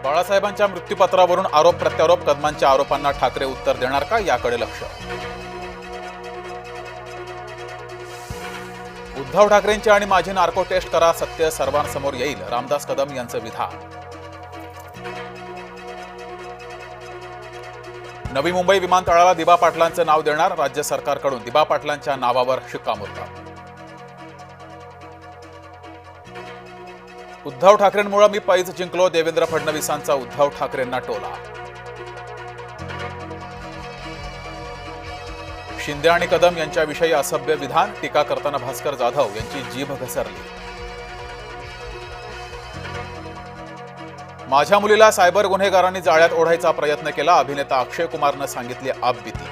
बाळासाहेबांच्या मृत्यूपत्रावरून आरोप प्रत्यारोप, कदमांच्या आरोपांना ठाकरे उत्तर देणार का, याकडे लक्ष. उद्धव ठाकरेंची आणि माझी नार्को टेस्ट करा, सत्य सर्वांसमोर येईल, रामदास कदम यांचं विधान. नवी मुंबई विमानतळाला दिबा पाटलांचं नाव देणार, राज्य सरकारकडून दिबा पाटलांच्या नावावर शिक्कामोर्तब. उद्धव ठाकरेंमुळे मी पैज जिंकलो, देवेंद्र फडणवीसांचा उद्धव ठाकरेंना टोला. शिंदे आणि कदम यांच्याविषयी असभ्य विधान, टीका करताना भास्कर जाधव यांची जीभ घसरली. माझ्या मुलीला सायबर गुन्हेगारांनी जाळ्यात ओढायचा प्रयत्न केला, अभिनेता अक्षय कुमारनं सांगितली आपबीती.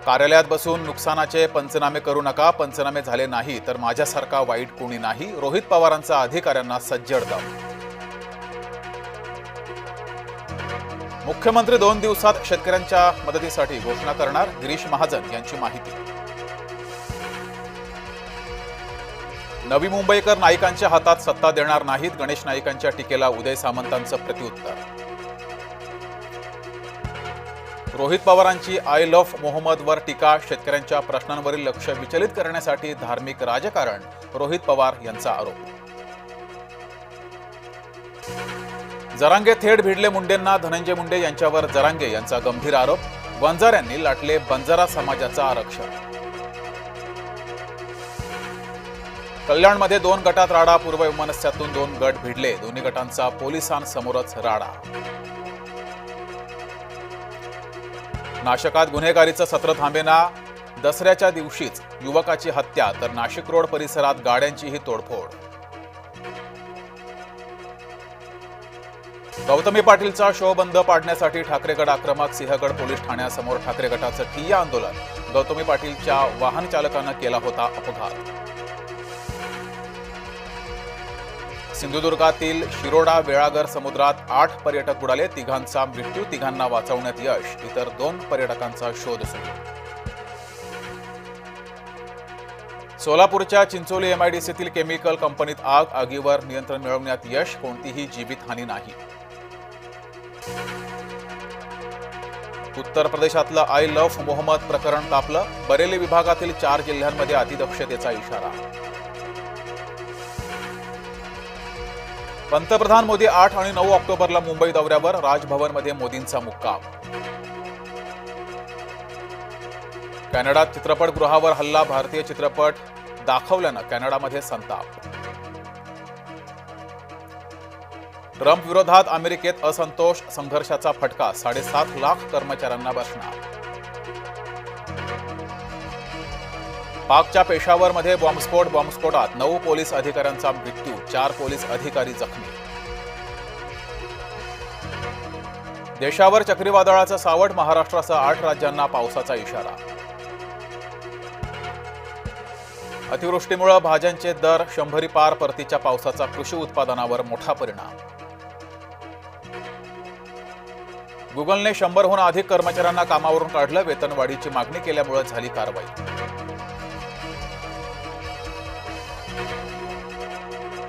कार्यालयात बसून नुकसानाचे पंचनामे करू नका, पंचनामे झाले नाही तर माझ्यासारखा वाईट कोणी नाही, रोहित पवारांचा अधिकाऱ्यांना सज्जड दम. मुख्यमंत्री 2 दिवसात शेतकऱ्यांच्या मदतीसाठी घोषणा करणार, गिरीश महाजन यांची माहिती. नवी मुंबईकर नाईकांच्या हातात सत्ता देणार नाहीत, गणेश नाईकांच्या टीकेला उदय सामंतांचं प्रत्युत्तर. रोहित पवारांची आय लव्ह मोहम्मदवर टीका, शेतकऱ्यांच्या प्रश्नांवरील लक्ष विचलित करण्यासाठी धार्मिक राजकारण, रोहित पवार यांचा आरोप. जरांगे थेट भिडले मुंडेंना, धनंजय मुंडे यांच्यावर जरांगे यांचा गंभीर आरोप, वंजाऱ्यांनी लाटले बंजारा समाजाचं आरक्षण. कल्याणमध्ये 2 गटात राडा, पूर्व वैमनस्यातून 2 गट भिडले, दोन्ही गटांचा पोलिसांसमोरच राडा. नाशकात गुन्हेगारीचं सत्र थांबेना, दसऱ्याच्या दिवशीच युवकाची हत्या, तर नाशिक रोड परिसरात गाड्यांचीही तोडफोड. गौतमी पाटीलचा शो बंद पाडण्यासाठी ठाकरेगड आक्रमक, सिंहगड पोलीस ठाण्यासमोर ठाकरे गटाचं ठिय्या आंदोलन, गौतमी पाटीलच्या वाहन चालकानं केला होता अपघात. सिंधुदुर्गातील शिरोडा वेळागर समुद्रात 8 पर्यटक बुडाले, 3घांचा मृत्यू, 3घांना वाचवण्यात यश, इतर 2 पर्यटकांचा शोध सुरू. सोलापूरच्या चिंचोली MIDCतील केमिकल कंपनीत आग, आगीवर नियंत्रण मिळवण्यात यश, कोणतीही जीवितहानी नाही. उत्तर प्रदेशातलं आय लव्ह मोहम्मद प्रकरण तापलं, बरेली विभागातील 4 जिल्ह्यांमध्ये अतिदक्षतेचा इशारा. पंतप्रधान मोदी 8 आणि 9 ऑक्टोबरला मुंबई दौऱ्यावर, राजभवनमध्ये मोदींचा मुक्काम. कॅनडात चित्रपटगृहावर हल्ला, भारतीय चित्रपट दाखवल्यानं कॅनडामध्ये संताप. ट्रम्प विरोधात अमेरिकेत असंतोष, संघर्षाचा फटका, 7.5 लाख कर्मचाऱ्यांना बसणार. पाकच्या पेशावरमध्ये बॉम्बस्फोटात 9 पोलीस अधिकाऱ्यांचा मृत्यू, 4 पोलीस अधिकारी जखमी. देशावर चक्रीवादळाचं सावट, महाराष्ट्रासह 8 राज्यांना पावसाचा इशारा. अतिवृष्टीमुळे भाज्यांचे दर 100 पार, परतीच्या पावसाचा कृषी उत्पादनावर मोठा परिणाम. गुगलने 100हून अधिक कर्मचाऱ्यांना कामावरून काढलं, वेतनवाढीची मागणी केल्यामुळे झाली कारवाई.